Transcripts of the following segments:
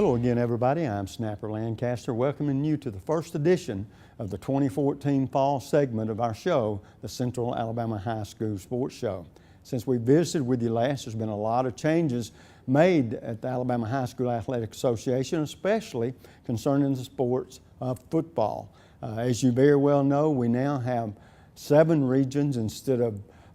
Hello again, everybody. I'm Snapper Lancaster, welcoming you to the first edition of the 2014 fall segment of our show, the Central Alabama High School Sports Show. Since we visited with you last, there's been a lot of changes made at the Alabama High School Athletic Association, especially concerning the sports of football. As you very well know, we now have 7 regions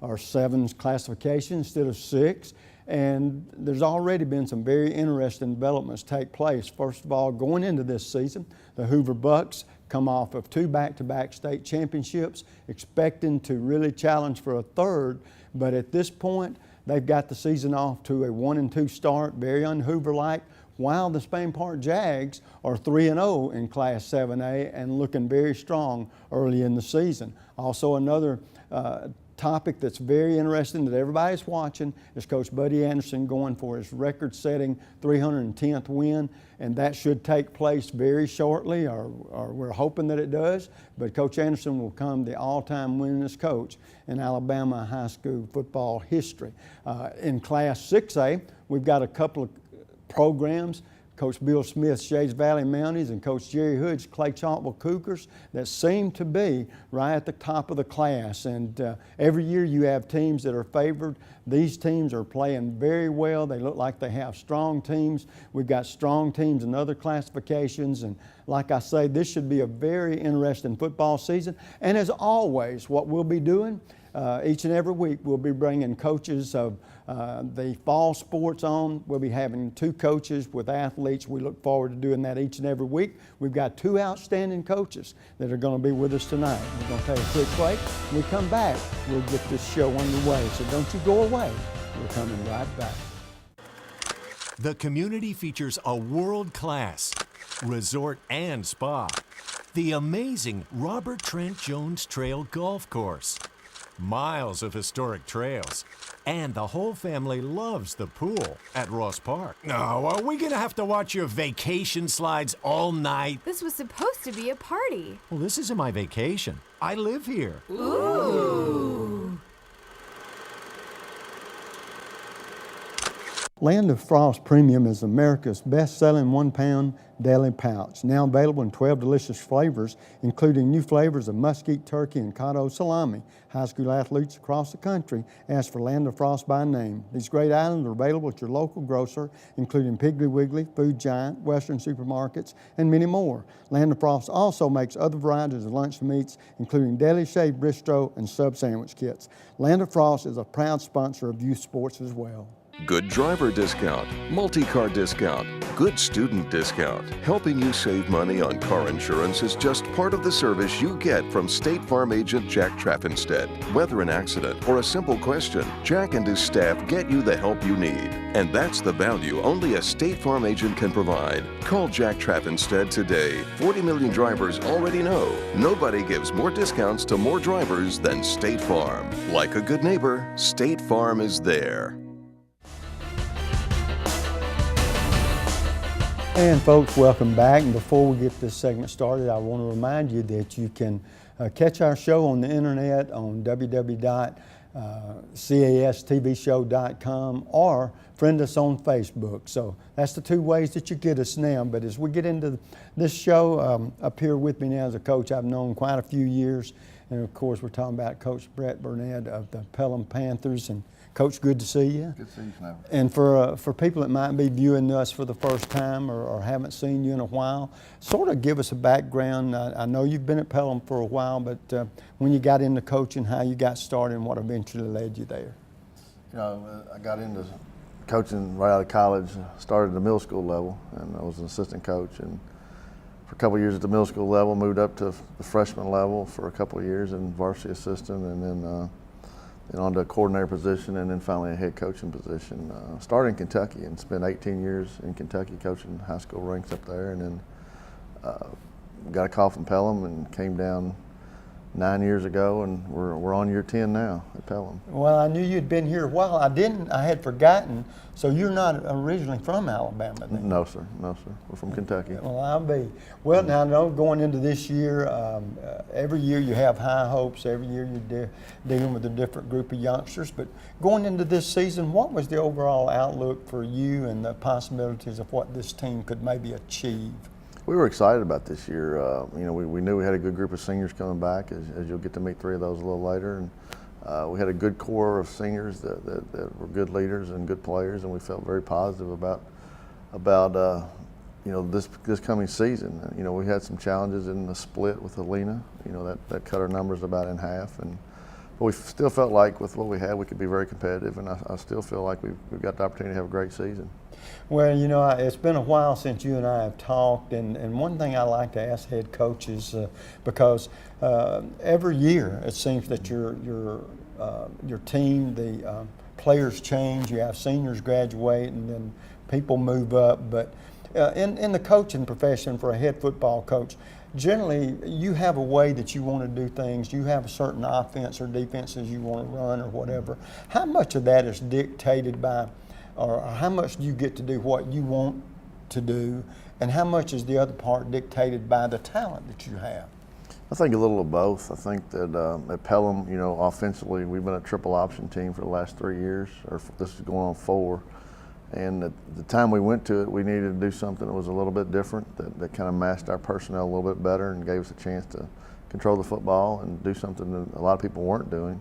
or 7 classifications instead of 6. And there's already been some very interesting developments take place. First of all, going into this season, the Hoover Bucks come off of 2 back-to-back state championships, expecting to really challenge for a third. But at this point, they've got the season off to a 1-2 start, very un-Hoover-like, while the Spain Park Jags are 3-0 in Class 7A and looking very strong early in the season. Also, another topic that's very interesting that everybody's watching is Coach Buddy Anderson going for his record-setting 310th win, and that should take place very shortly, or we're hoping that it does. But Coach Anderson will become the all-time winningest coach in Alabama high school football history. In Class 6A, we've got a couple of programs, Coach Bill Smith's Shays Valley Mounties and Coach Jerry Hood's Clay Chalkville Cougars, that seem to be right at the top of the class. And every year you have teams that are favored. These teams are playing very well. They look like they have strong teams. We've got strong teams in other classifications. And like I say, this should be a very interesting football season. And as always, what we'll be doing each and every week, we'll be bringing coaches of the fall sports on. We'll be having 2 coaches with athletes. We look forward to doing that each and every week. We've got 2 outstanding coaches that are going to be with us tonight. We're going to take a quick break. When we come back, we'll get this show underway. So don't you go away. We're coming right back. The community features a world-class resort and spa, the amazing Robert Trent Jones Trail Golf Course, miles of historic trails, and the whole family loves the pool at Ross Park. No, are we gonna have to watch your vacation slides all night? This was supposed to be a party. Well, this isn't my vacation. I live here. Ooh. Land of Frost Premium is America's best-selling 1-pound deli pouch, now available in 12 delicious flavors, including new flavors of mesquite turkey and cotto salami. High school athletes across the country ask for Land of Frost by name. These great items are available at your local grocer, including Piggly Wiggly, Food Giant, Western supermarkets, and many more. Land of Frost also makes other varieties of lunch meats, including deli shaved bistro and sub sandwich kits. Land of Frost is a proud sponsor of youth sports as well. Good driver discount, multi-car discount, good student discount. Helping you save money on car insurance is just part of the service you get from State Farm agent Jack Traffinstead. Whether an accident or a simple question, Jack and his staff get you the help you need. And that's the value only a State Farm agent can provide. Call Jack Traffinstead today. 40 million drivers already know nobody gives more discounts to more drivers than State Farm. Like a good neighbor, State Farm is there. And folks, welcome back. And before we get this segment started, I want to remind you that you can catch our show on the internet on www.castvshow.com or friend us on Facebook. So that's the 2 ways that you get us now. But as we get into this show, up here with me now is a coach I've known quite a few years. And of course, we're talking about Coach Brett Burnett of the Pelham Panthers. And Coach, good to see you. Good to see you, Snapper. And for people that might be viewing us for the first time or haven't seen you in a while, sort of give us a background. I know you've been at Pelham for a while, but when you got into coaching, how you got started and what eventually led you there. You know, I got into coaching right out of college, started at the middle school level, and I was an assistant coach. And for a couple of years at the middle school level, moved up to the freshman level for a couple of years and varsity assistant, and then on to a coordinator position, and then finally a head coaching position. Started in Kentucky and spent 18 years in Kentucky coaching high school ranks up there, and then got a call from Pelham and came down 9 years ago, and we're on year 10 now at Pelham. Well, I knew you'd been here a while. I had forgotten. So you're not originally from Alabama then? No, sir. No, sir. We're from Kentucky. Well, I'll be. Well, now, no, going into this year, every year you have high hopes. Every year you're dealing with a different group of youngsters. But going into this season, what was the overall outlook for you and the possibilities of what this team could maybe achieve? We were excited about this year. You know, we knew we had a good group of seniors coming back, as you'll get to meet 3 of those a little later. And we had a good core of seniors that were good leaders and good players, and we felt very positive about you know, this coming season. You know, we had some challenges in the split with Helena. You know, that cut our numbers about in half, but we still felt like with what we had, we could be very competitive, and I still feel like we've got the opportunity to have a great season. Well, you know, it's been a while since you and I have talked, and one thing I like to ask head coaches, because every year it seems that your team, the players change, you have seniors graduate, and then people move up. But in the coaching profession for a head football coach, generally you have a way that you want to do things. You have a certain offense or defenses you want to run or whatever. How much of that is dictated by, or how much do you get to do what you want to do, and how much is the other part dictated by the talent that you have? I think a little of both. I think that at Pelham, you know, offensively, we've been a triple option team for the last 3 years, or this is going on 4. And at the time we went to it, we needed to do something that was a little bit different, that kind of matched our personnel a little bit better and gave us a chance to control the football and do something that a lot of people weren't doing.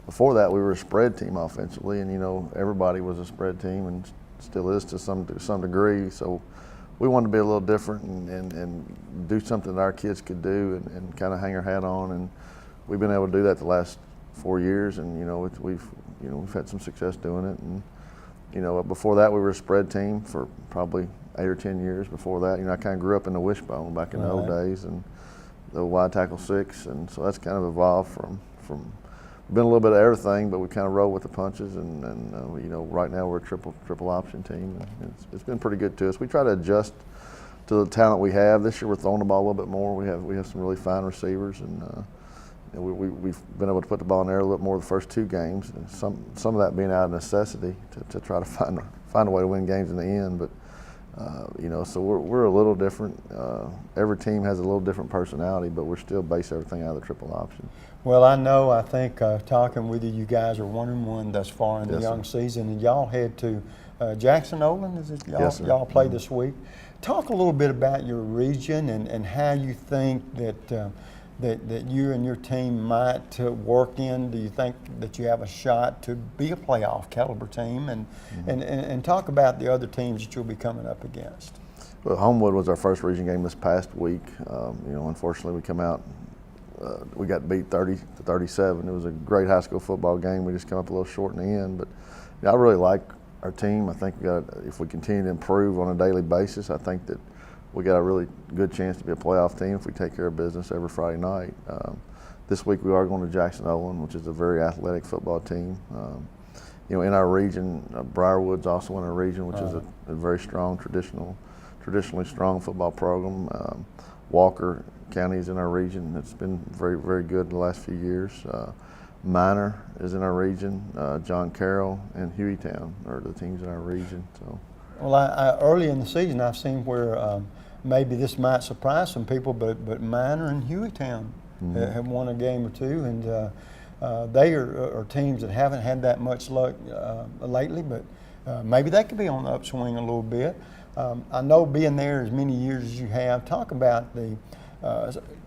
Before that, we were a spread team offensively, and you know, everybody was a spread team and still is to some degree. So we wanted to be a little different and do something that our kids could do and kind of hang our hat on. And we've been able to do that the last 4 years, and you know, we've had some success doing it. And you know, before that, we were a spread team for probably 8 or 10 years. Before that, you know, I kind of grew up in the wishbone back in the old days, and the wide tackle 6, and so that's kind of evolved from been a little bit of everything, but we kind of roll with the punches, and you know, right now we're a triple option team, and it's been pretty good to us. We try to adjust to the talent we have. This year we're throwing the ball a little bit more. We have some really fine receivers, and we've been able to put the ball in there a little more the first 2 games. And some of that being out of necessity to try to find a way to win games in the end, but. You know, so we're a little different. Every team has a little different personality, but we're still base everything out of the triple option. Well, I think talking with you, you guys are 1-1 thus far in the young season, and y'all head to Jackson Olin. Is it y'all? Yes, sir. Y'all play this week. Talk a little bit about your region and how you think that you and your team might work in. Do you think that you have a shot to be a playoff caliber team? And talk about the other teams that you'll be coming up against. Well, Homewood was our first region game this past week. You know, unfortunately, we come out. We got beat 30-37. It was a great high school football game. We just come up a little short in the end, but you know, I really like our team. I think if we continue to improve on a daily basis, I think that we got a really good chance to be a playoff team if we take care of business every Friday night. This week we are going to Jackson Olin, which is a very athletic football team. You know, in our region, Briarwood's also in our region, which is a very strong, traditionally strong football program. Walker County is in our region. It's been very, very good the last few years. Minor is in our region. John Carroll and Hueytown are the teams in our region. So. Well, early in the season, I've seen where maybe this might surprise some people, but Minor and Hueytown have won a game or 2, and they are teams that haven't had that much luck lately, but maybe they could be on the upswing a little bit. I know being there as many years as you have, talk about the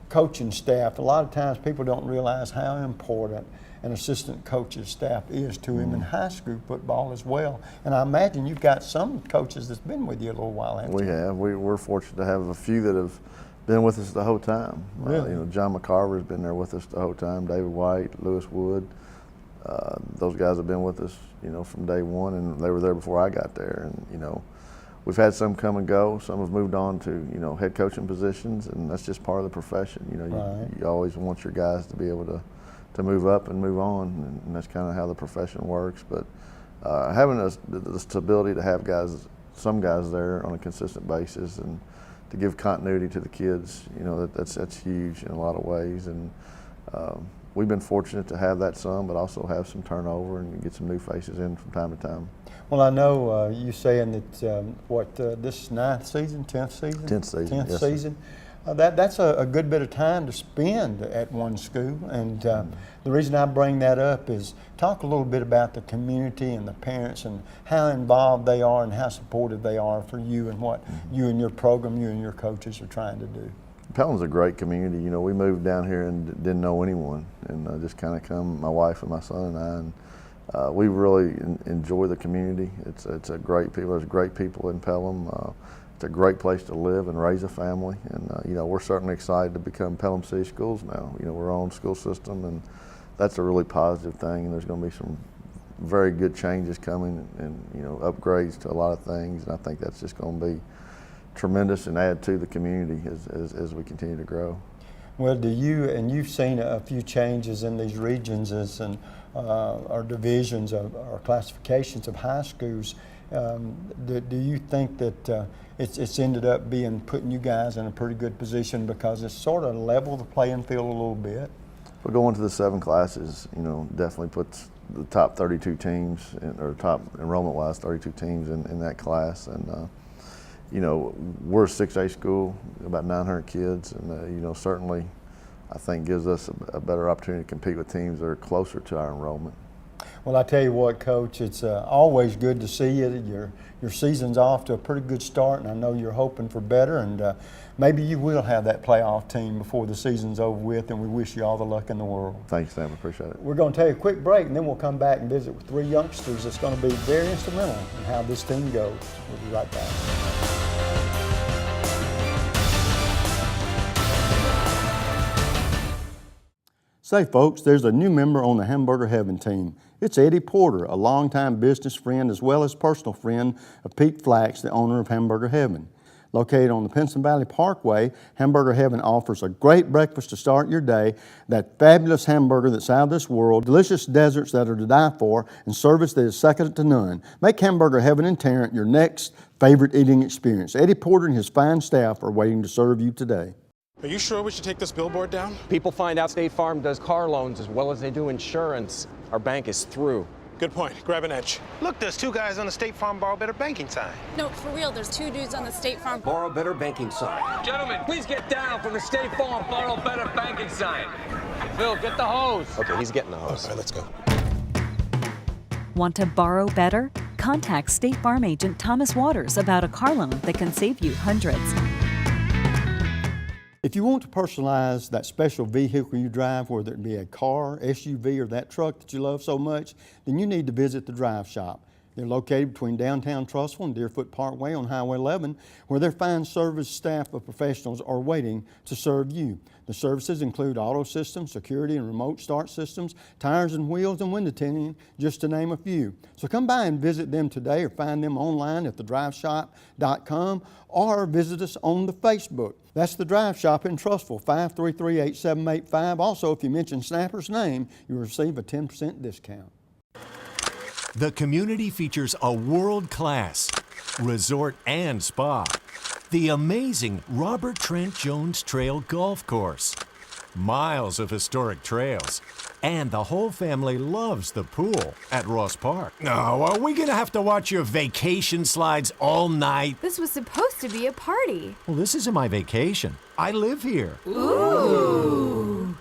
coaching staff. A lot of times people don't realize how important an assistant coach's staff is to him in high school football as well. And I imagine you've got some coaches that's been with you a little while, haven't you? We have. We're fortunate to have a few that have been with us the whole time. Really? You know, John McCarver's been there with us the whole time. David White, Lewis Wood. Those guys have been with us, you know, from day one, and they were there before I got there. And you know, we've had some come and go. Some have moved on to, you know, head coaching positions, and that's just part of the profession. You know, you always want your guys to be able to move up and move on, and that's kind of how the profession works. But having the stability to have some guys there on a consistent basis, and to give continuity to the kids, you know, that's huge in a lot of ways. And we've been fortunate to have that some, but also have some turnover and get some new faces in from time to time. Well, I know you saying that this is 9th season, 10th season? 10th season, 10th yes, sir. season. That's a good bit of time to spend at one school, and the reason I bring that up is talk a little bit about the community and the parents and how involved they are and how supportive they are for you and what you and your program, you and your coaches are trying to do. Pelham's a great community. You know, we moved down here and didn't know anyone, and just kind of come, my wife and my son and I, and we really enjoy the community. It's a great people. There's great people in Pelham. It's a great place to live and raise a family, and you know, we're certainly excited to become Pelham City Schools now. You know, we're our own school system, and that's a really positive thing. And there's going to be some very good changes coming, and you know, upgrades to a lot of things. And I think that's just going to be tremendous and add to the community as we continue to grow. Well, you've seen a few changes in these regions or divisions or classifications of high schools. Do you think that it's ended up putting you guys in a pretty good position because it's sort of leveled the playing field a little bit? But going to the 7 classes, you know, definitely puts the top 32 teams, or top enrollment-wise 32 teams in that class. And you know, we're a 6A school, about 900 kids, and you know, certainly I think gives us a better opportunity to compete with teams that are closer to our enrollment. Well, I tell you what, Coach, it's always good to see you. Your season's off to a pretty good start, and I know you're hoping for better, and maybe you will have that playoff team before the season's over with, and we wish you all the luck in the world. Thanks, Sam. Appreciate it. We're going to take a quick break, and then we'll come back and visit with 3 youngsters that's going to be very instrumental in how this team goes. We'll be right back. Say, folks, there's a new member on the Hamburger Heaven team. It's Eddie Porter, a longtime business friend as well as personal friend of Pete Flax, the owner of Hamburger Heaven. Located on the Pinson Valley Parkway, Hamburger Heaven offers a great breakfast to start your day, that fabulous hamburger that's out of this world, delicious desserts that are to die for, and service that is second to none. Make Hamburger Heaven in Tarrant your next favorite eating experience. Eddie Porter and his fine staff are waiting to serve you today. Are you sure we should take this billboard down? People find out State Farm does car loans as well as they do insurance. Our bank is through. Good point. Grab an edge. Look, there's 2 guys on the State Farm Borrow Better banking sign. No, for real, there's 2 dudes on the State Farm Borrow Better banking sign. Gentlemen, please get down from the State Farm Borrow Better banking sign. Phil, get the hose. Okay, he's getting the hose. All right, let's go. Want to borrow better? Contact State Farm agent Thomas Waters about a car loan that can save you hundreds. If you want to personalize that special vehicle you drive, whether it be a car, SUV, or that truck that you love so much, then you need to visit the Drive Shop. They're located between downtown Trussville and Deerfoot Parkway on Highway 11, where their fine service staff of professionals are waiting to serve you. The services include auto systems, security and remote start systems, tires and wheels, and window tinting, just to name a few. So come by and visit them today, or find them online at thedriveshop.com, or visit us on the Facebook. That's the Drive Shop in Trussville, 533-8785. Also, if you mention Snapper's name, you'll receive a 10% discount. The community features a world-class resort and spa, the amazing Robert Trent Jones Trail Golf Course, miles of historic trails, and the whole family loves the pool at Ross Park. No, are we gonna have to watch your vacation slides all night? This was supposed to be a party. Well, this isn't my vacation. I live here. Ooh.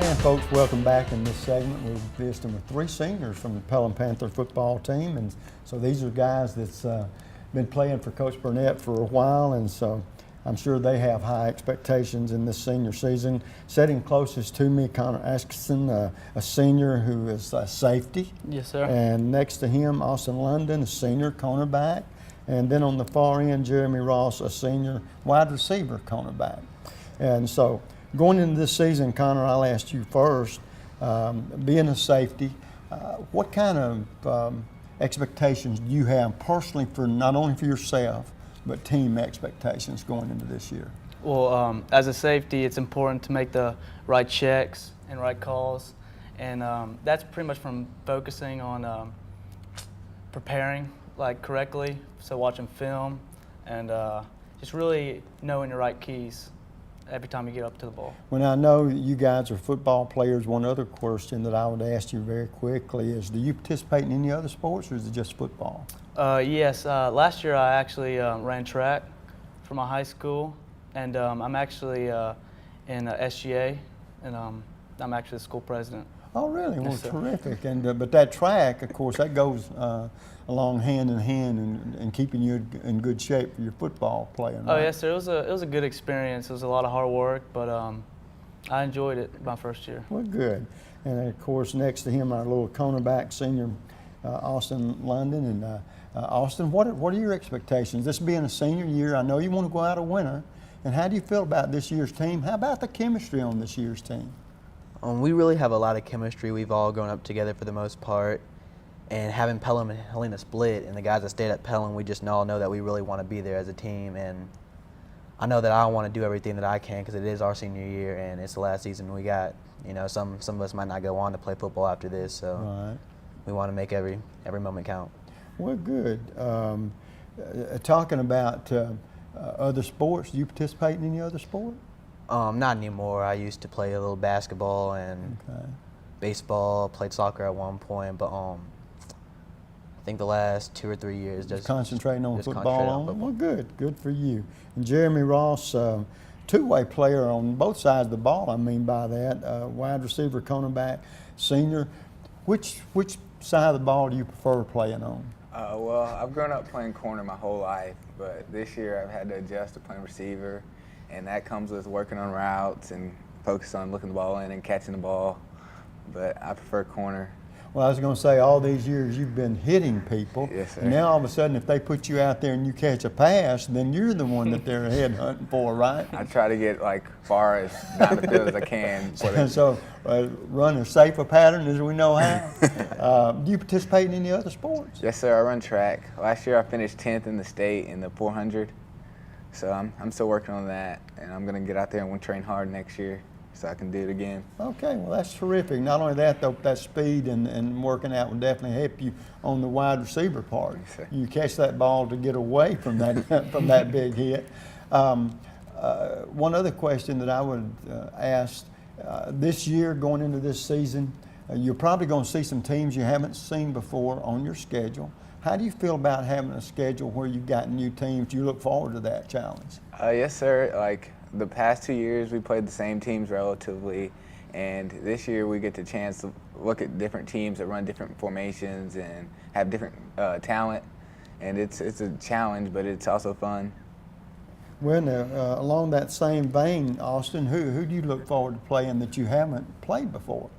And folks, welcome back. In this segment, we're visiting with 3 seniors from the Pelham Panther football team. And so these are guys that's been playing for Coach Burnett for a while, and so I'm sure they have high expectations in this senior season. Sitting closest to me, Connor Atkinson, a senior who is a safety. Yes, sir. And next to him, Austin London, a senior cornerback. And then on the far end, Jeremy Ross, a senior wide receiver cornerback. And so going into this season, Connor, I'll ask you first, being a safety, what kind of expectations do you have personally for not only for yourself, but team expectations going into this year? Well, as a safety, it's important to make the right checks and right calls, and that's pretty much from focusing on preparing like correctly, so watching film and just really knowing your right keys every time you get up to the ball. When I know you guys are football players, one other question that I would ask you very quickly is, do you participate in any other sports, or is it just football? Yes, last year I actually ran track for my high school, and I'm actually in SGA, and I'm actually the school president. Oh, really? Well, Yes, sir. terrific. And but that track, of course, that goes along hand in hand and keeping you in good shape for your football playing. Oh right? yes, sir. It was a good experience. It was a lot of hard work, but I enjoyed it my first year. Well, good. And of course, next to him, our little cornerback senior, Austin London. And Austin, what are your expectations? This being a senior year, I know you want to go out a winner. And how do you feel about this year's team? How about the chemistry on this year's team? We really have a lot of chemistry. We've all grown up together for the most part. And having Pelham and Helena split, and the guys that stayed at Pelham, we just all know that we really want to be there as a team. And I know that I want to do everything that I can because it is our senior year and it's the last season we got. You know, some of us might not go on to play football after this, so Right. we want to make every moment count. Well, good. Talking about other sports, do you participate in any other sport? Not anymore. I used to play a little basketball and baseball, played soccer at one point, but I think the last 2 or 3 years just concentrating on just football concentrate on only? football. Well, good for you. And Jeremy Ross, two-way player on both sides of the ball, I mean by that, wide receiver, cornerback, senior. Which side of the ball do you prefer playing on? Well, I've grown up playing corner my whole life, but this year I've had to adjust to playing receiver, and that comes with working on routes and focus on looking the ball in and catching the ball, but I prefer corner. Well, I was going to say, all these years you've been hitting people. Yes, sir. And now all of a sudden, if they put you out there and you catch a pass, then you're the one that they're headhunting for, right? I try to get like far as down the field as I can. So run as safe a pattern as we know how. Do you participate in any other sports? Yes, sir. I run track. Last year I finished 10th in the state in the 400, so I'm still working on that, and I'm going to get out there and train hard next year so I can do it again. Okay, well that's terrific. Not only that, though, that speed and working out will definitely help you on the wide receiver part. Yes, You catch that ball to get away from that from that big hit. One other question that I would ask, this year going into this season, you're probably going to see some teams you haven't seen before on your schedule. How do you feel about having a schedule where you've got new teams? Do you look forward to that challenge? Yes, sir. Like the past 2 years, we played the same teams relatively, and this year we get the chance to look at different teams that run different formations and have different talent, and it's a challenge, but it's also fun. Well, along that same vein, Austin, who do you look forward to playing that you haven't played before?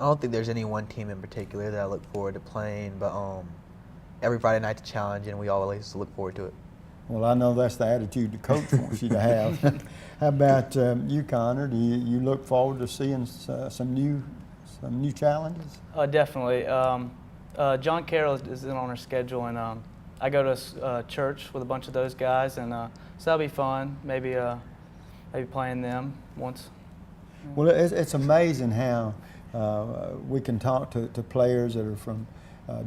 I don't think there's any one team in particular that I look forward to playing, but every Friday night's a challenge, and we always look forward to it. Well, I know that's the attitude the coach wants you to have. How about you, Connor? Do you look forward to seeing some new challenges? Definitely. John Carroll is in on our schedule, and I go to church with a bunch of those guys, and so that'll be fun. Maybe playing them once. Well, it's amazing how we can talk to players that are from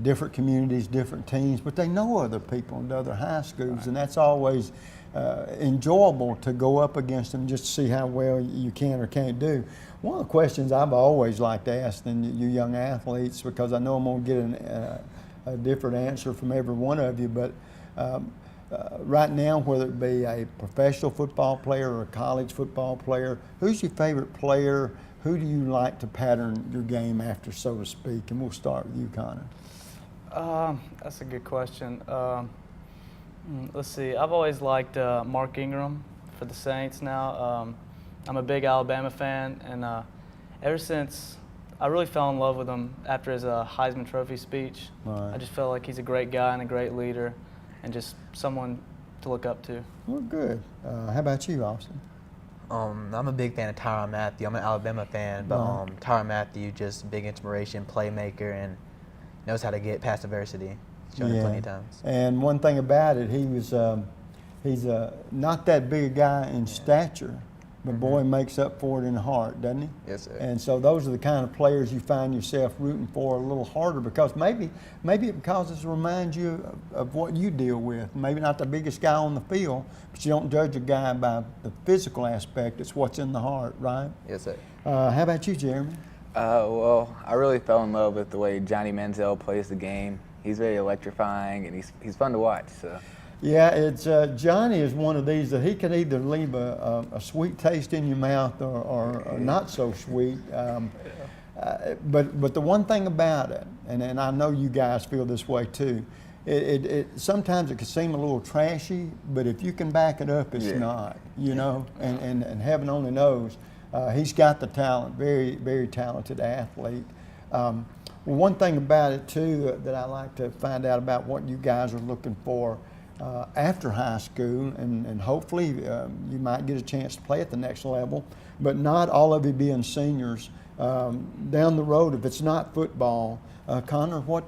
different communities, different teams, but they know other people in other high schools, and that's always enjoyable to go up against them just to see how well you can or can't do. One of the questions I've always liked to ask you young athletes, because I know I'm going to get a different answer from every one of you, but right now, whether it be a professional football player or a college football player, who's your favorite player? Who do you like to pattern your game after, so to speak? And we'll start with you, Connor. That's a good question. Let's see. I've always liked Mark Ingram for the Saints now. I'm a big Alabama fan, and ever since I really fell in love with him after his Heisman Trophy speech. Right. I just felt like he's a great guy and a great leader and just someone to look up to. Well, good. How about you, Austin? I'm a big fan of Tyrann Mathieu. I'm an Alabama fan, but Tyrann Mathieu, just big inspiration, playmaker, and knows how to get past adversity. Shown it plenty of times. And one thing about it, he's not that big a guy in stature, but boy makes up for it in the heart, doesn't he? Yes, sir. And so those are the kind of players you find yourself rooting for a little harder because maybe because it reminds you of what you deal with. Maybe not the biggest guy on the field, but you don't judge a guy by the physical aspect. It's what's in the heart, right? Yes, sir. How about you, Jeremy? Well, I really fell in love with the way Johnny Manziel plays the game. He's very electrifying, and he's fun to watch. So. Yeah, it's Johnny is one of these that he can either leave a sweet taste in your mouth or not so sweet. But the one thing about it, and I know you guys feel this way too, it sometimes it can seem a little trashy, but if you can back it up, it's not. You know, and heaven only knows he's got the talent. Very, very talented athlete. Well, one thing about it too that I like to find out about what you guys are looking for after high school, and hopefully you might get a chance to play at the next level, but not all of you being seniors. Down the road, if it's not football, Connor, what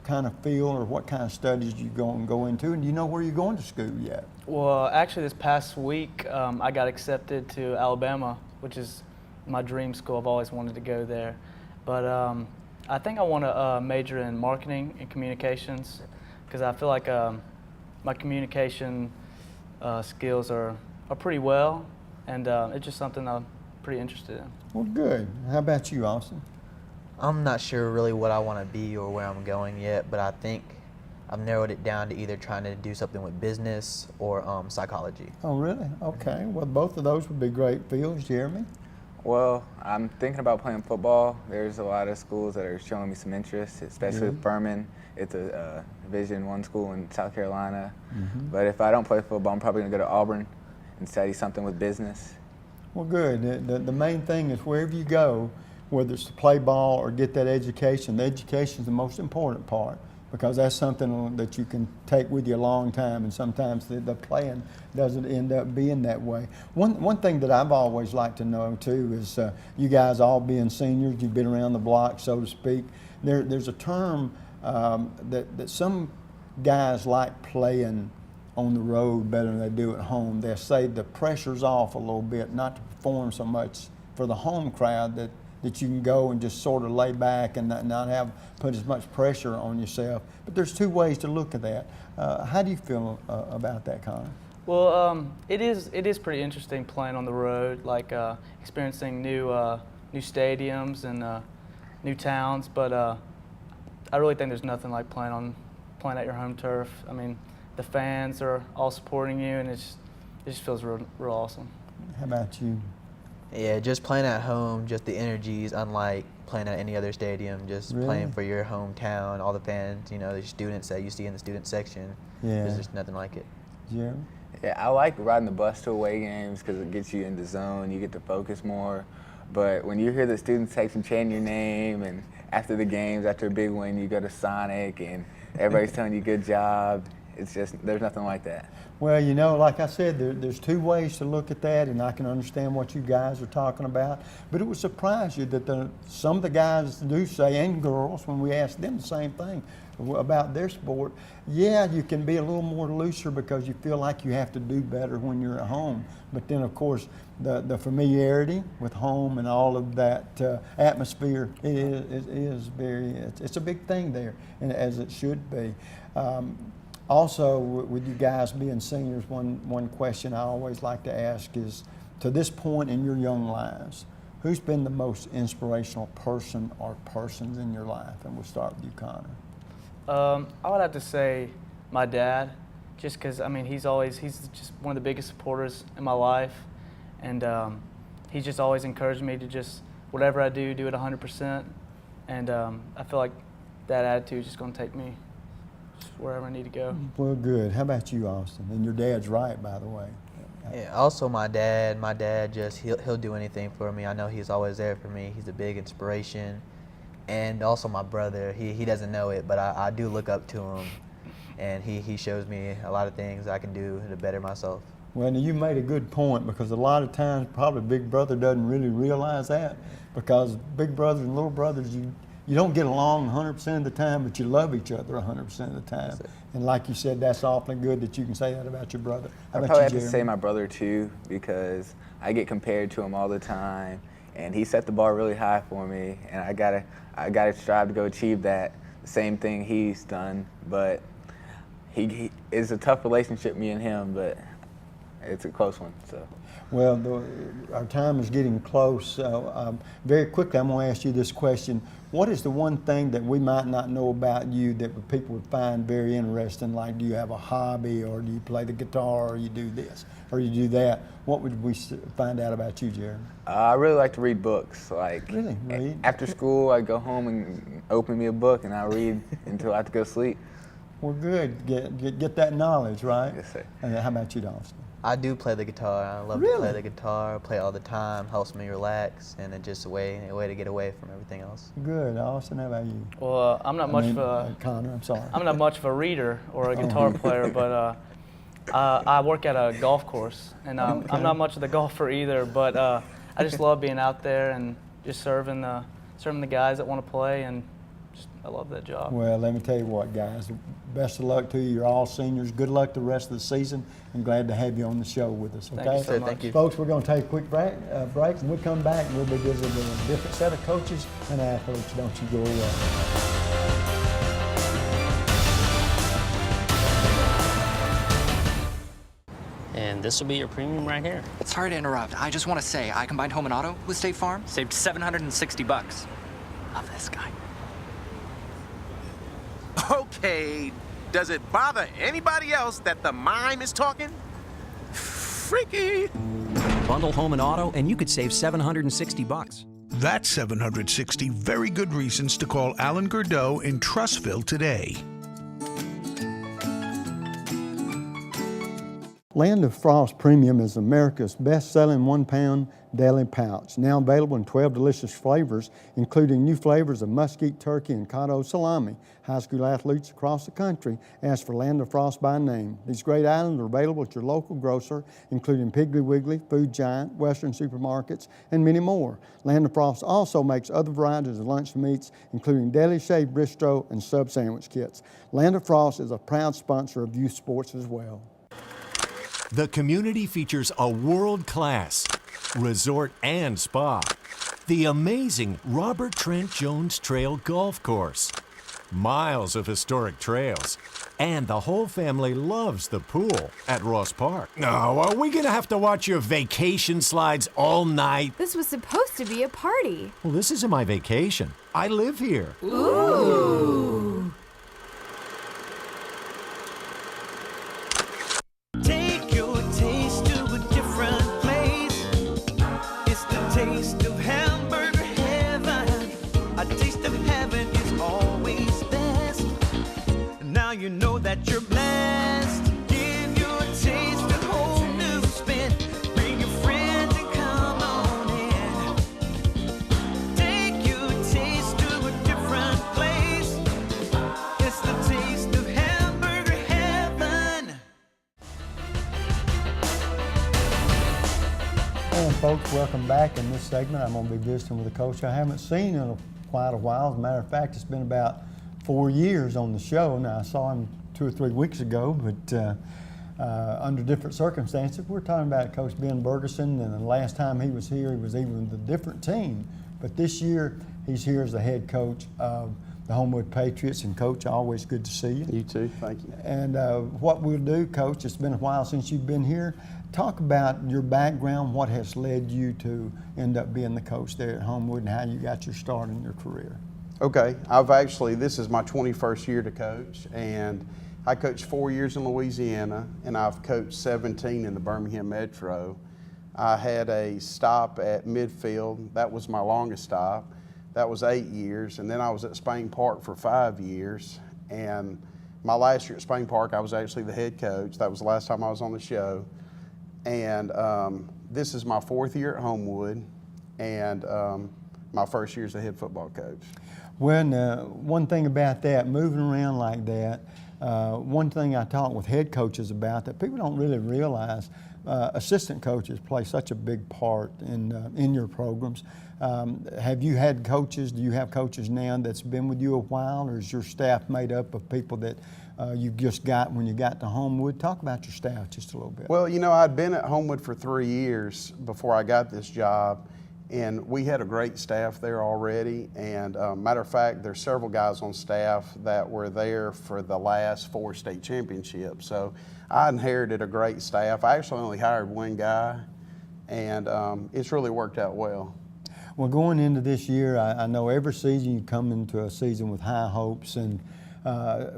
kind of field or what kind of studies do you go into, and do you know where you're going to school yet? Well, actually this past week I got accepted to Alabama, which is my dream school. I've always wanted to go there. But I think I want to major in marketing and communications because I feel like my communication skills are pretty well, and it's just something I'm pretty interested in. Well, good. How about you, Austin? I'm not sure really what I want to be or where I'm going yet, but I think I've narrowed it down to either trying to do something with business or psychology. Oh, really? Okay. Well, both of those would be great fields. Jeremy? Well, I'm thinking about playing football. There's a lot of schools that are showing me some interest, especially with Furman. It's a Division I school in South Carolina. But if I don't play football, I'm probably going to go to Auburn and study something with business. Well, good. The main thing is wherever you go, whether it's to play ball or get that education, the education is the most important part because that's something that you can take with you a long time, and sometimes the playing doesn't end up being that way. One thing that I've always liked to know too is you guys all being seniors, you've been around the block, so to speak. There's a term that some guys like playing on the road better than they do at home. They say the pressure's off a little bit, not to perform so much for the home crowd, that you can go and just sort of lay back and not have put as much pressure on yourself. But there's two ways to look at that. How do you feel about that, Connor? Well, it is pretty interesting playing on the road, like experiencing new stadiums and new towns. But I really think there's nothing like playing at your home turf. I mean, the fans are all supporting you, and it just feels real awesome. How about you? Yeah, just playing at home, just the energy is unlike playing at any other stadium. Just playing for your hometown, all the fans, you know, the students that you see in the student section. Yeah. There's just nothing like it. Yeah. Yeah, I like riding the bus to away games because it gets you in the zone. You get to focus more. But when you hear the student section chanting your name, and after the games, after a big win, you go to Sonic and everybody's telling you good job. It's just, there's nothing like that. Well, you know, like I said, there's two ways to look at that, and I can understand what you guys are talking about. But it would surprise you that some of the guys do say, and girls, when we ask them the same thing about their sport, yeah, you can be a little more looser because you feel like you have to do better when you're at home. But then, of course, the familiarity with home and all of that atmosphere, it's a big thing there, and as it should be. Also, with you guys being seniors, one question I always like to ask is, to this point in your young lives, who's been the most inspirational person or persons in your life? And we'll start with you, Connor. I would have to say my dad, just because, I mean, he's just one of the biggest supporters in my life, and he's just always encouraged me to just, whatever I do it 100%, and I feel like that attitude is just going to take me wherever I need to go. Well, good. How about you, Austin? And your dad's right, by the way. Yeah, also my dad just, he'll do anything for me. I know he's always there for me. He's a big inspiration. And also my brother, he doesn't know it, but I do look up to him. And he shows me a lot of things I can do to better myself. Well, you made a good point, because a lot of times probably Big Brother doesn't really realize that, because big brothers and little brothers, you don't get along 100% of the time, but you love each other 100% of the time. And like you said, that's awfully good that you can say that about your brother. How I about probably you, have to Jeremy? say my brother too, because I get compared to him all the time, and he set the bar really high for me, and I gotta strive to go achieve that. The same thing he's done, but he it's a tough relationship, me and him, but it's a close one. So. Well, our time is getting close, so very quickly I'm going to ask you this question. What is the one thing that we might not know about you that people would find very interesting? Like, do you have a hobby, or do you play the guitar, or you do this, or you do that? What would we find out about you, Jeremy? I really like to read books. Like, really? Read? After school, I go home and open me a book, and I read until I have to go to sleep. Well, good. Get that knowledge, right? Yes, sir. And how about you, Dawson? I do play the guitar. I love to play the guitar. I play all the time. Helps me relax, and it's just a way to get away from everything else. Good, Austin. How about you? Well, I'm not much of a Connor. I'm sorry. I'm not much of a reader or a guitar player, but I work at a golf course, and I'm not much of the golfer either. But I just love being out there and just serving the guys that want to play, and I love that job. Well, let me tell you what, guys. Best of luck to you. You're all seniors. Good luck the rest of the season. I'm glad to have you on the show with us. Okay? Thank you so much. Thank you. Folks, we're going to take a quick break. When we come back, we'll be visiting with a different set of coaches and athletes. Don't you go away. And this will be your premium right here. Sorry to interrupt. I just want to say I combined home and auto with State Farm. Saved $760. Love this guy. Okay, does it bother anybody else that the mime is talking? Freaky. Bundle home and auto, and you could save $760. That's 760 very good reasons to call Alan Gurdeau in Trussville today. Land of Frost Premium is America's best-selling 1-pound deli pouch, now available in 12 delicious flavors, including new flavors of mesquite turkey and cotto salami. High school athletes across the country ask for Land of Frost by name. These great items are available at your local grocer, including Piggly Wiggly, Food Giant, Western supermarkets, and many more. Land of Frost also makes other varieties of lunch meats, including deli shaved bistro and sub sandwich kits. Land of Frost is a proud sponsor of youth sports as well. The community features a world-class resort and spa, the amazing Robert Trent Jones Trail Golf Course, miles of historic trails, and the whole family loves the pool at Ross Park. No, are we gonna have to watch your vacation slides all night? This was supposed to be a party. Well, this isn't my vacation. I live here. Ooh. You know that you're blessed. Give your taste a whole new spin. Bring your friends and come on in. Take your taste to a different place. It's the taste of hamburger heaven. And folks, welcome back. In this segment, I'm going to be visiting with a coach I haven't seen in quite a while. As a matter of fact, it's been about 4 years on the show. Now, I saw him 2 or 3 weeks ago, but under different circumstances. We're talking about Coach Ben Bergeson, and the last time he was here, he was even with a different team. But this year, he's here as the head coach of the Homewood Patriots. And Coach, always good to see you. You too, thank you. And what we'll do, Coach, it's been a while since you've been here. Talk about your background, what has led you to end up being the coach there at Homewood, and how you got your start in your career. Okay, this is my 21st year to coach, and I coached 4 years in Louisiana, and I've coached 17 in the Birmingham Metro. I had a stop at midfield. That was my longest stop. That was 8 years, and then I was at Spain Park for 5 years. And my last year at Spain Park, I was actually the head coach. That was the last time I was on the show. And this is my 4th year at Homewood, and my first year as a head football coach. Well, one thing about that, moving around like that, one thing I talk with head coaches about that people don't really realize, assistant coaches play such a big part in your programs. Have you had coaches? Do you have coaches now that's been with you a while, or is your staff made up of people that you just got when you got to Homewood? Talk about your staff just a little bit. Well, I'd been at Homewood for 3 years before I got this job, and we had a great staff there already. And matter of fact, there's several guys on staff that were there for the last 4 state championships. So I inherited a great staff. I actually only hired one guy, and it's really worked out well. Well, going into this year, I know every season you come into a season with high hopes, and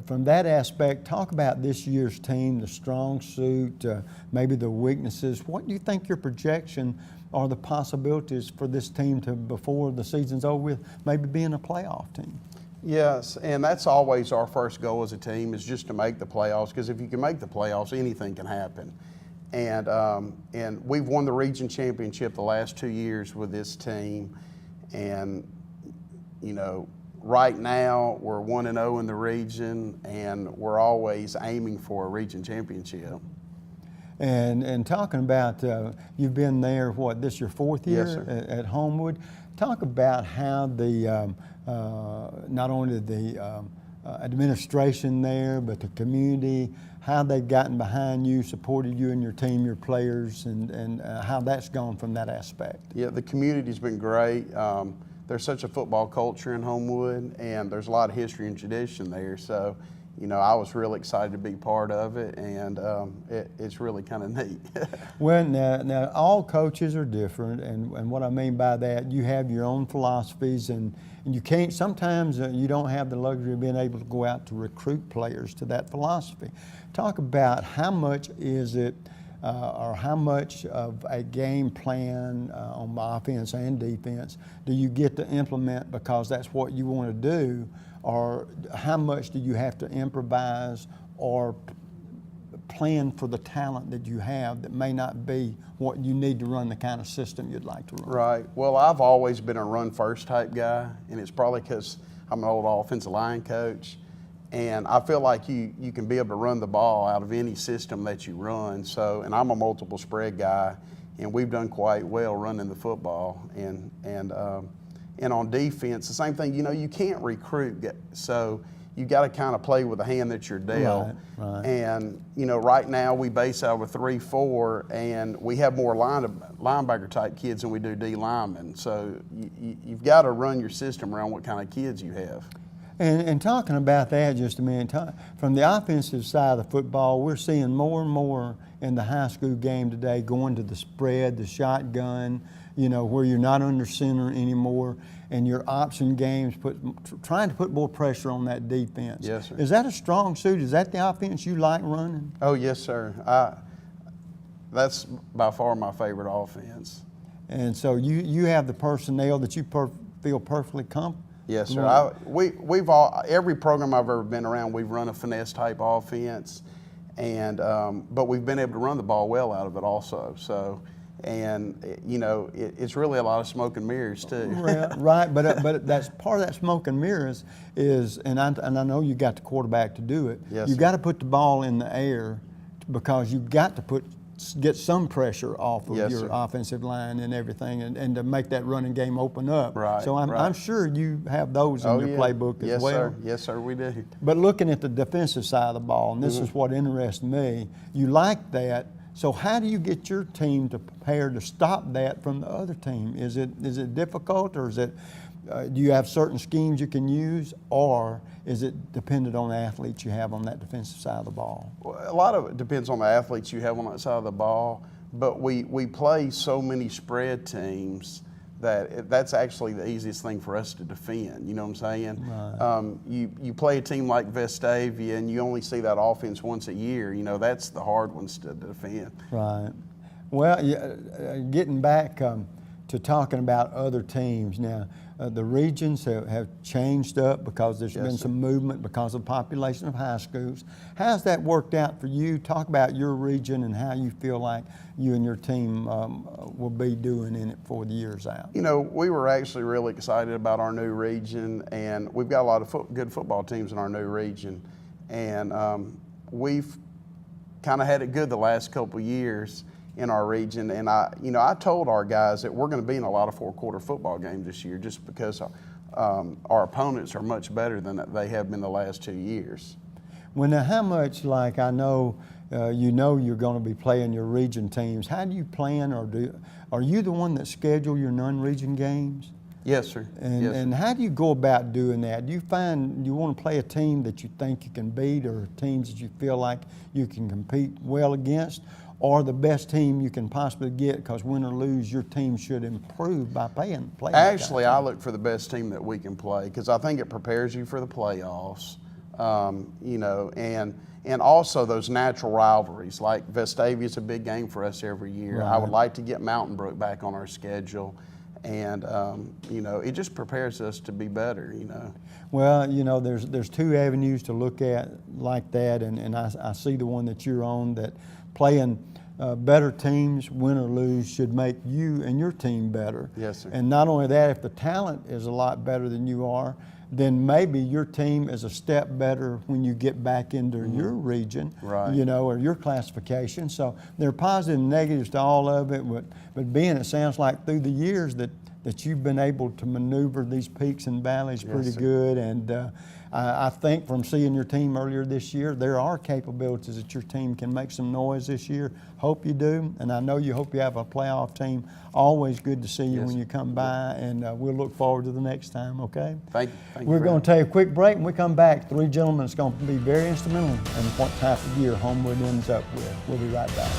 from that aspect, talk about this year's team, the strong suit, maybe the weaknesses. What do you think your projection or the possibilities for this team to, before the season's over with, maybe being a playoff team? Yes, and that's always our first goal as a team, is just to make the playoffs, because if you can make the playoffs, anything can happen. And we've won the region championship the last 2 years with this team, and right now we're 1-0 in the region, and we're always aiming for a region championship. And talking about, you've been there, this your 4th year? Yes, sir. At Homewood. Talk about how the not only the administration there, but the community, how they've gotten behind you, supported you and your team, your players, and how that's gone from that aspect. Yeah, the community's been great. There's such a football culture in Homewood, and there's a lot of history and tradition there. So, I was really excited to be part of it, and it's really kind of neat. Well, now all coaches are different, and what I mean by that, you have your own philosophies, and you can't, sometimes you don't have the luxury of being able to go out to recruit players to that philosophy. Talk about how much is it, or how much of a game plan on offense and defense do you get to implement because that's what you want to do, or how much do you have to improvise or plan for the talent that you have that may not be what you need to run the kind of system you'd like to run? Right. Well, I've always been a run-first type guy, and it's probably because I'm an old offensive line coach, and I feel like you can be able to run the ball out of any system that you run. So, and I'm a multiple spread guy, and we've done quite well running the football. And on defense, the same thing. You can't recruit, so you got to kind of play with the hand that you're dealt. Right. And right now we base out of a 3-4, and we have more linebacker type kids than we do D linemen. So you've got to run your system around what kind of kids you have. And talking about that just a minute, from the offensive side of the football, we're seeing more and more in the high school game today going to the spread, the shotgun, where you're not under center anymore, and your option games trying to put more pressure on that defense. Yes, sir. Is that a strong suit? Is that the offense you like running? Oh, yes, sir. That's by far my favorite offense. And so you have the personnel that you feel perfectly comfortable? Yes, sir. Every program I've ever been around, we've run a finesse type offense, and but we've been able to run the ball well out of it also. So, and it's really a lot of smoke and mirrors too. Well, right, but that's part of that smoke and mirrors is, and I know you got the quarterback to do it. Yes, you sir. got to put the ball in the air because you've got to get some pressure off of your offensive line and everything, and to make that running game open up. Right. So I'm sure you have those in your playbook as well. Sir. Yes, sir, we do. But looking at the defensive side of the ball, and this is what interests me, you like that. So how do you get your team to prepare to stop that from the other team? Is it difficult, or is it? Do you have certain schemes you can use, or is it dependent on the athletes you have on that defensive side of the ball? Well, a lot of it depends on the athletes you have on that side of the ball, but we play so many spread teams that that's actually the easiest thing for us to defend. You know what I'm saying? Right. You play a team like Vestavia, and you only see that offense once a year. That's the hard ones to defend. Right. Well, getting back to talking about other teams now, the regions have changed up because there's been some movement because of the population of high schools. How's that worked out for you? Talk about your region and how you feel like you and your team will be doing in it for the years out. We were actually really excited about our new region, and we've got a lot of good football teams in our new region, and we've kind of had it good the last couple of years. in our region. And I told our guys that we're going to be in a lot of four-quarter football games this year just because our opponents are much better than they have been the last 2 years. Well, now how much, like I know, you're going to be playing your region teams. How do you plan, or are you the one that schedule your non-region games? Yes, sir. And how do you go about doing that? Do you find you want to play a team that you think you can beat, or teams that you feel like you can compete well against, or the best team you can possibly get, because win or lose, your team should improve by playing. Actually, I look for the best team that we can play because I think it prepares you for the playoffs, and also those natural rivalries. Like Vestavia's a big game for us every year. Right. I would like to get Mountain Brook back on our schedule. And, it just prepares us to be better, Well, there's two avenues to look at like that, and I see the one that you're on, that playing better teams, win or lose, should make you and your team better. Yes, sir. And not only that, if the talent is a lot better than you are, then maybe your team is a step better when you get back into your region, right. Or your classification. So there are positives and negatives to all of it, but being, it sounds like through the years that you've been able to maneuver these peaks and valleys pretty good. And I think from seeing your team earlier this year, there are capabilities that your team can make some noise this year. Hope you do, and I know you hope you have a playoff team. Always good to see you when you come by, and we'll look forward to the next time, okay? Thank you. We're going to take a quick break. When we come back, three gentlemen that's going to be very instrumental in what type of year Homewood ends up with. We'll be right back.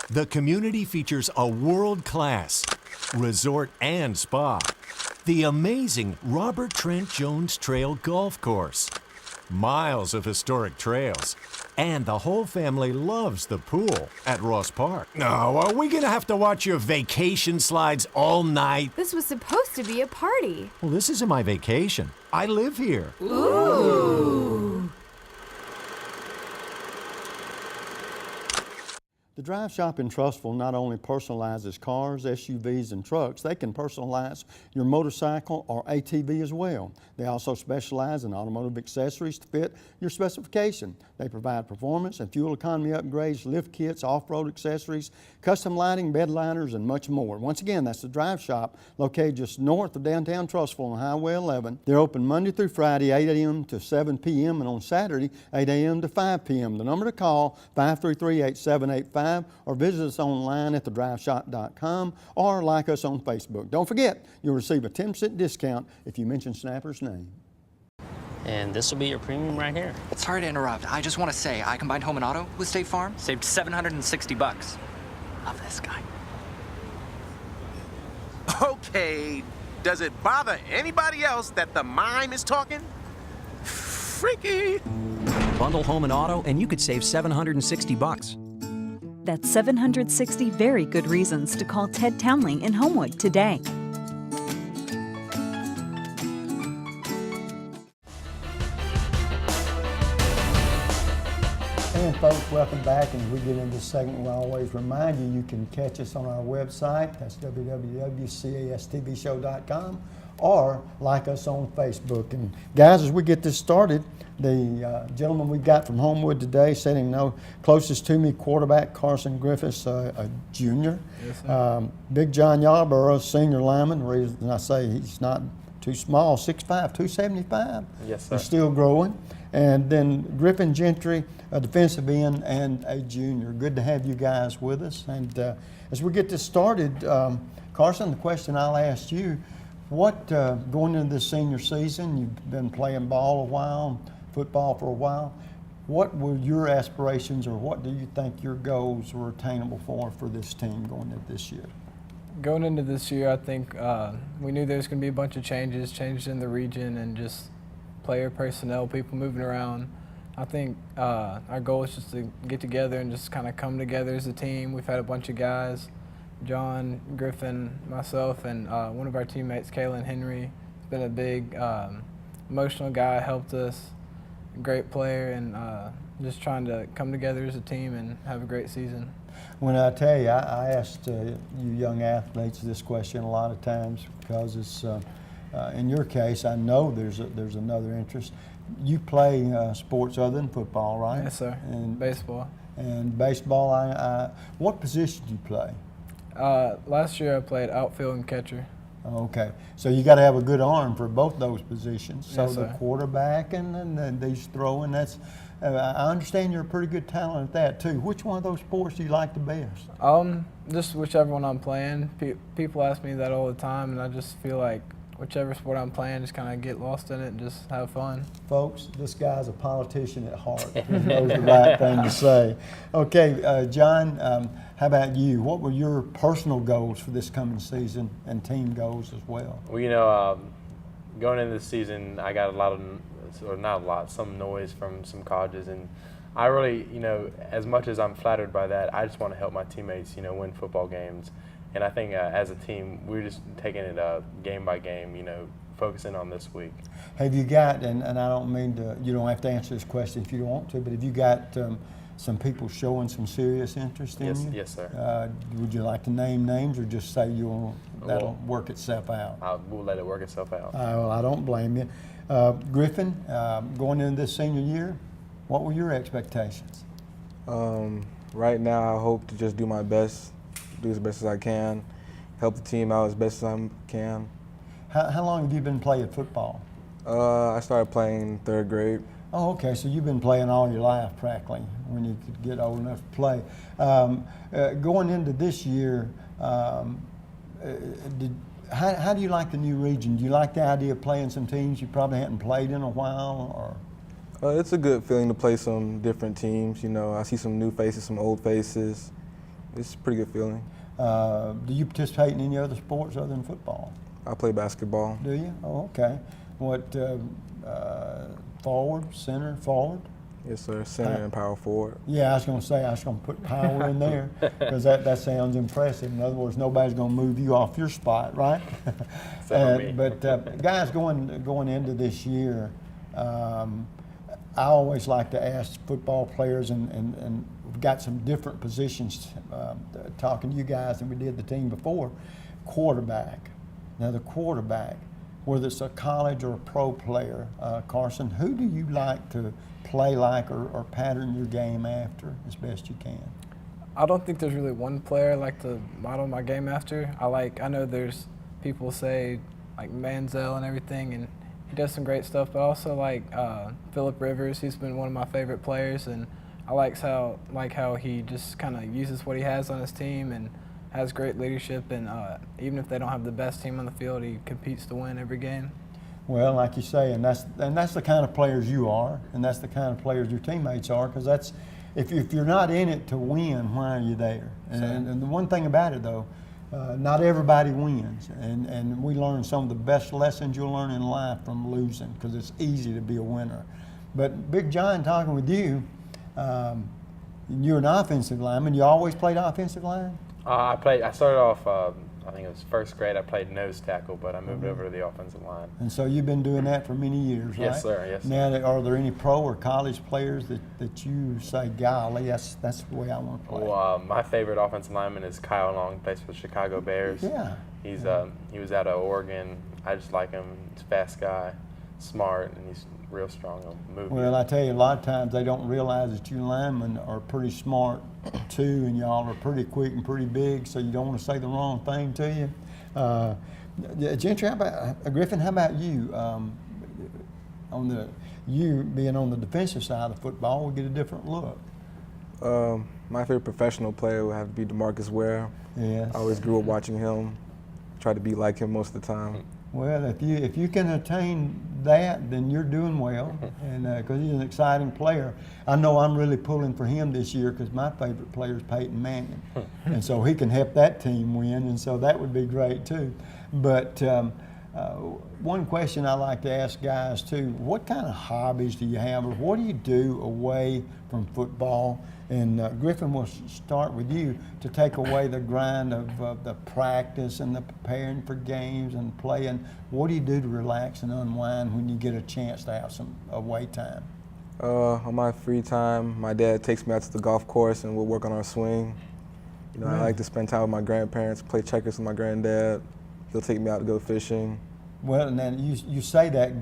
The community features a world-class resort and spa, the amazing Robert Trent Jones Trail Golf Course, miles of historic trails, and the whole family loves the pool at Ross Park. Now, are we gonna have to watch your vacation slides all night? This was supposed to be a party. Well, this isn't my vacation. I live here. Ooh. The Drive Shop in Trussville not only personalizes cars, SUVs, and trucks, they can personalize your motorcycle or ATV as well. They also specialize in automotive accessories to fit your specification. They provide performance and fuel economy upgrades, lift kits, off-road accessories, custom lighting, bed liners, and much more. Once again, that's the Drive Shop, located just north of downtown Trussville on Highway 11. They're open Monday through Friday, 8 a.m. to 7 p.m., and on Saturday, 8 a.m. to 5 p.m. The number to call, 533-8785, or visit us online at thedriveshop.com, or like us on Facebook. Don't forget, you'll receive a 10% discount if you mention Snapper's name. And this will be your premium right here. Sorry to interrupt. I just want to say I combined home and auto with State Farm. Saved $760. Love this guy. Okay, does it bother anybody else that the mime is talking? Freaky. Bundle home and auto, and you could save $760. That's 760 very good reasons to call Ted Townley in Homewood today. And folks, welcome back. And as we get into this segment, we'll always remind you can catch us on our website. That's www.castvshow.com, or like us on Facebook. And guys, as we get this started, the gentleman we got from Homewood today, sitting closest to me, quarterback Carson Griffiths, a junior. Yes, sir. Big John Yarborough, senior lineman. The reason I say he's not too small, 6'5", 275. Yes, sir. He's still growing. And then Griffin Gentry, a defensive end and a junior. Good to have you guys with us. And as we get this started, Carson, the question I'll ask you, what, going into this senior season, you've been playing ball a while, football for a while, what were your aspirations, or what do you think your goals were attainable for this team going into this year? Going into this year, I think we knew there was going to be a bunch of changes in the region and just player personnel, people moving around. I think our goal is just to get together and just kind of come together as a team. We've had a bunch of guys, John, Griffin, myself, and one of our teammates, Kalen Henry. He's been a big emotional guy, helped us, a great player, and just trying to come together as a team and have a great season. When I tell you, I asked you young athletes this question a lot of times because it's, in your case, I know there's another interest. You play sports other than football, right? Yes, sir. And baseball. And baseball, what position do you play? Last year I played outfield and catcher. Okay, so you got to have a good arm for both those positions. So Yes, the sir. quarterback and these throwing, that's. I understand you're a pretty good talent at that too. Which one of those sports do you like the best? Just whichever one I'm playing. People ask me that all the time, and I just feel like whichever sport I'm playing, just kind of get lost in it and just have fun. Folks, this guy's a politician at heart. He knows the right thing to say. Okay, John, how about you? What were your personal goals for this coming season and team goals as well? Well, going into the season, I got some noise from some colleges, and I really, as much as I'm flattered by that, I just want to help my teammates, win football games. And I think as a team, we're just taking it game by game, focusing on this week. Have you got, and I don't mean to, you don't have to answer this question if you don't want to, but have you got some people showing some serious interest in you? Yes, sir. Would you like to name names or just say that'll work itself out? We'll let it work itself out. Well, I don't blame you. Griffin, going into this senior year, what were your expectations? Right now, I hope to just do my best, do as best as I can, help the team out as best as I can. How long have you been playing football? I started playing 3rd grade. Oh, okay, so you've been playing all your life practically when you could get old enough to play. Going into this year, how do you like the new region? Do you like the idea of playing some teams you probably hadn't played in a while? Or? It's a good feeling to play some different teams. I see some new faces, some old faces. It's a pretty good feeling. Do you participate in any other sports other than football? I play basketball. Do you? Oh, okay. What, forward, center, forward? Yes, sir. Center and power forward. Yeah, I was going to say, I was going to put power in there because that sounds impressive. In other words, nobody's going to move you off your spot, right? But guys, going into this year, I always like to ask football players, and we've got some different positions talking to you guys than we did the team before. Quarterback. Now the quarterback, whether it's a college or a pro player, Carson, who do you like to play like or pattern your game after as best you can? I don't think there's really one player I like to model my game after. I know there's people say like Manziel and everything, and he does some great stuff, but I also like Phillip Rivers. He's been one of my favorite players, and I like how he just kind of uses what he has on his team and has great leadership, and even if they don't have the best team on the field, he competes to win every game. Well, like you say, and that's the kind of players you are, and that's the kind of players your teammates are, because that's if you're not in it to win, why are you there? And the one thing about it though, not everybody wins, and we learn some of the best lessons you'll learn in life from losing, because it's easy to be a winner. But Big John, talking with you, you're an offensive lineman. You always played offensive line? I started off, I think it was 1st grade, I played nose tackle, but I moved over to the offensive line. And so you've been doing that for many years, right? Yes, sir. Yes, sir. Now, are there any pro or college players that you say, golly, that's the way I want to play? Well, my favorite offensive lineman is Kyle Long, plays for the Chicago Bears. Yeah. He was out of Oregon. I just like him. He's a fast guy, smart, and he's real strong on movement. Well, I tell you, a lot of times they don't realize that you linemen are pretty smart too, and y'all are pretty quick and pretty big, so you don't want to say the wrong thing to you. Gentry, Griffin, how about you? You being on the defensive side of football, we get a different look. My favorite professional player would have to be DeMarcus Ware. Yes. I always grew up watching him, tried to be like him most of the time. Well, if you can attain that, then you're doing well, and because he's an exciting player. I know I'm really pulling for him this year because my favorite player is Peyton Manning, and so he can help that team win, and so that would be great too. But one question I like to ask guys too: what kind of hobbies do you have, or what do you do away from football? And Griffin, we'll start with you to take away the grind of the practice and the preparing for games and playing. What do you do to relax and unwind when you get a chance to have some away time? On my free time, my dad takes me out to the golf course and we'll work on our swing. Really? I like to spend time with my grandparents, play checkers with my granddad. He'll take me out to go fishing. Well, and then you say that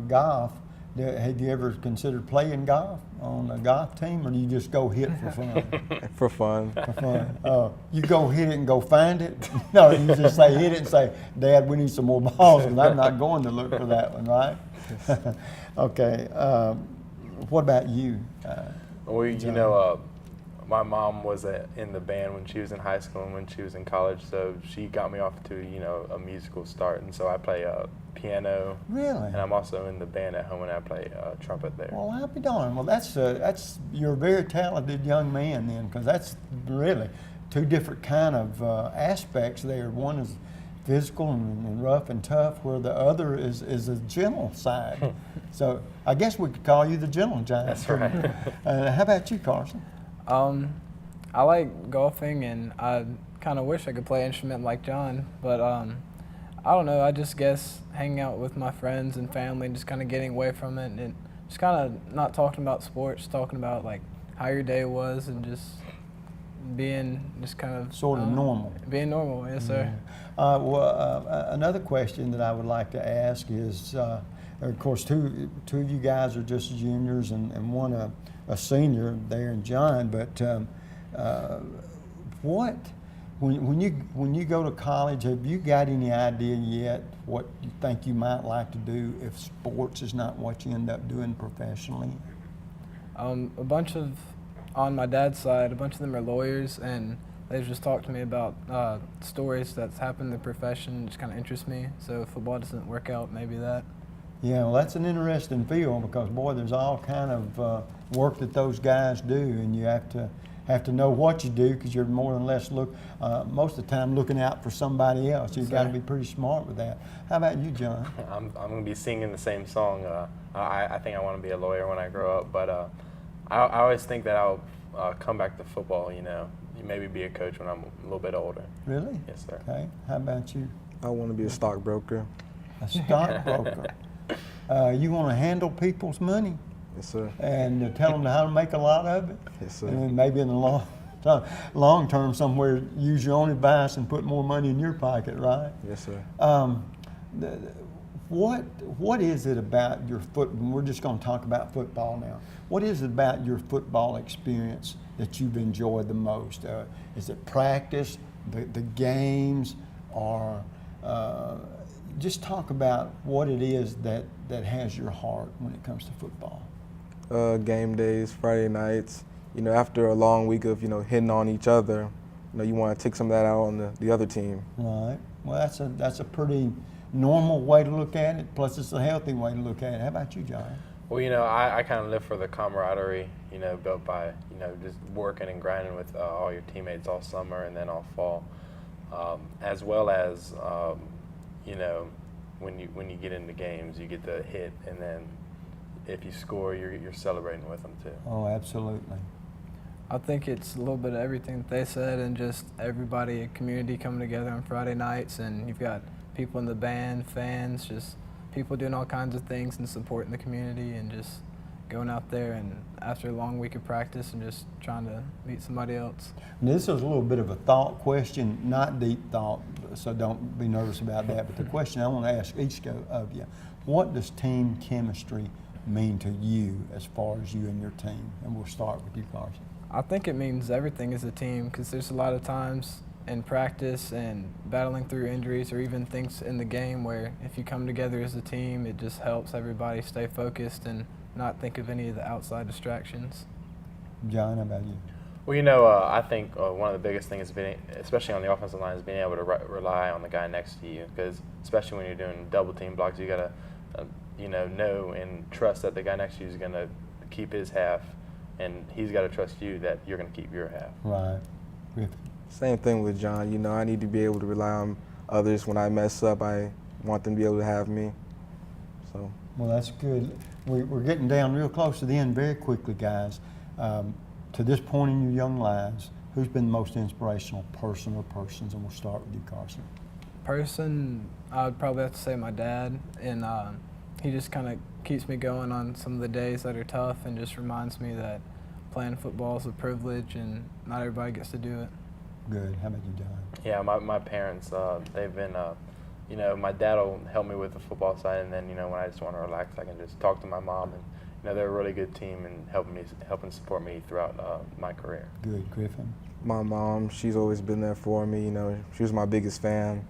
golf. Have you ever considered playing golf on a golf team, or do you just go hit for fun? For fun. For fun. You go hit it and go find it? No, you just say hit it and say, Dad, we need some more balls, and I'm not going to look for that one, right? Okay. What about you? Well, you know, my mom was in the band when she was in high school and when she was in college, so she got me off to, you know, a musical start, and so I play piano. Really? And I'm also in the band at home, and I play trumpet there. Well, I'll be darned. Well, that's you're a very talented young man then, because that's really two different kind of aspects there. One is physical and rough and tough, where the other is a gentle side. So I guess we could call you the gentle giant. That's right. How about you, Carson? I like golfing, and I kind of wish I could play an instrument like John, but I don't know. I just guess hanging out with my friends and family and just kind of getting away from it, and just kind of not talking about sports, talking about like how your day was, and just being just kind of sort of normal. Being normal, yes, sir. Another question that I would like to ask is, of course, two of you guys are just juniors, and one a senior there in John. But when you go to college, have you got any idea yet what you think you might like to do if sports is not what you end up doing professionally? On my dad's side, a bunch of them are lawyers, and they've just talked to me about stories that's happened in the profession, which kind of interests me. So if football doesn't work out, maybe that. Yeah, well, that's an interesting field, because boy, there's all kind of work that those guys do, and you have to know what you do, because you're more or less most of the time looking out for somebody else. You've got to be pretty smart with that. How about you, John? I'm going to be singing the same song. I think I want to be a lawyer when I grow up, but I always think that I'll come back to football, you know, maybe be a coach when I'm a little bit older. Really? Yes, sir. Okay. How about you? I want to be a stockbroker. A stockbroker. You want to handle people's money? Yes, sir. And tell them how to make a lot of it? Yes, sir. And then maybe in the long term somewhere, use your own advice and put more money in your pocket, right? Yes, sir. What is it about your we're just going to talk about football now. What is it about your football experience that you've enjoyed the most? Is it practice, the games, or just talk about what it is that has your heart when it comes to football? Game days, Friday nights. You know, after a long week of, you know, hitting on each other, you know, you want to take some of that out on the other team. Right. Well, that's a pretty normal way to look at it, plus it's a healthy way to look at it. How about you, John? Well, you know, I kind of live for the camaraderie, you know, built by, you know, just working and grinding with all your teammates all summer and then all fall, as well as, you know, when you get into games, you get the hit, and then if you score, you're celebrating with them too. Oh, absolutely. I think it's a little bit of everything that they said, and just everybody, a community coming together on Friday nights, and you've got people in the band, fans, just people doing all kinds of things and supporting the community, and just going out there and after a long week of practice and just trying to meet somebody else. And this is a little bit of a thought question, not deep thought, so don't be nervous about that, but the question I want to ask each of you, what does team chemistry mean to you as far as you and your team? And we'll start with you, Carson. I think it means everything as a team, because there's a lot of times in practice and battling through injuries or even things in the game where if you come together as a team, it just helps everybody stay focused and not think of any of the outside distractions. John, how about you? Well, you know, I think one of the biggest things, especially on the offensive line, is being able to rely on the guy next to you, because especially when you're doing double team blocks, you got to you know and trust that the guy next to you is going to keep his half, and he's got to trust you that you're going to keep your half. Right. Same thing with John. You know, I need to be able to rely on others. When I mess up, I want them to be able to have me. So. Well, that's good. We're getting down real close to the end very quickly, guys. To this point in your young lives, who's been the most inspirational person or persons? And we'll start with you, Carson. Person, I would probably have to say my dad, and he just kind of keeps me going on some of the days that are tough and just reminds me that playing football is a privilege and not everybody gets to do it. Good. How about you, John? Yeah, my parents, they've been you know, my dad will help me with the football side, and then, you know, when I just want to relax, I can just talk to my mom, and, you know, they're a really good team and helping support me throughout my career. Good, Griffin. My mom, she's always been there for me. You know, she was my biggest fan.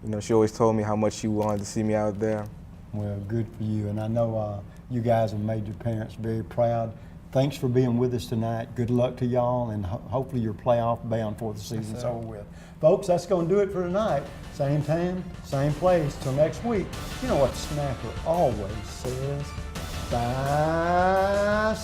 You know, she always told me how much she wanted to see me out there. Well, good for you, and I know you guys have made your parents very proud. Thanks for being with us tonight. Good luck to y'all, and hopefully you're playoff bound before the season's over with. Folks, that's going to do it for tonight. Same time, same place. Till next week. You know what the Snapper always says. Bye.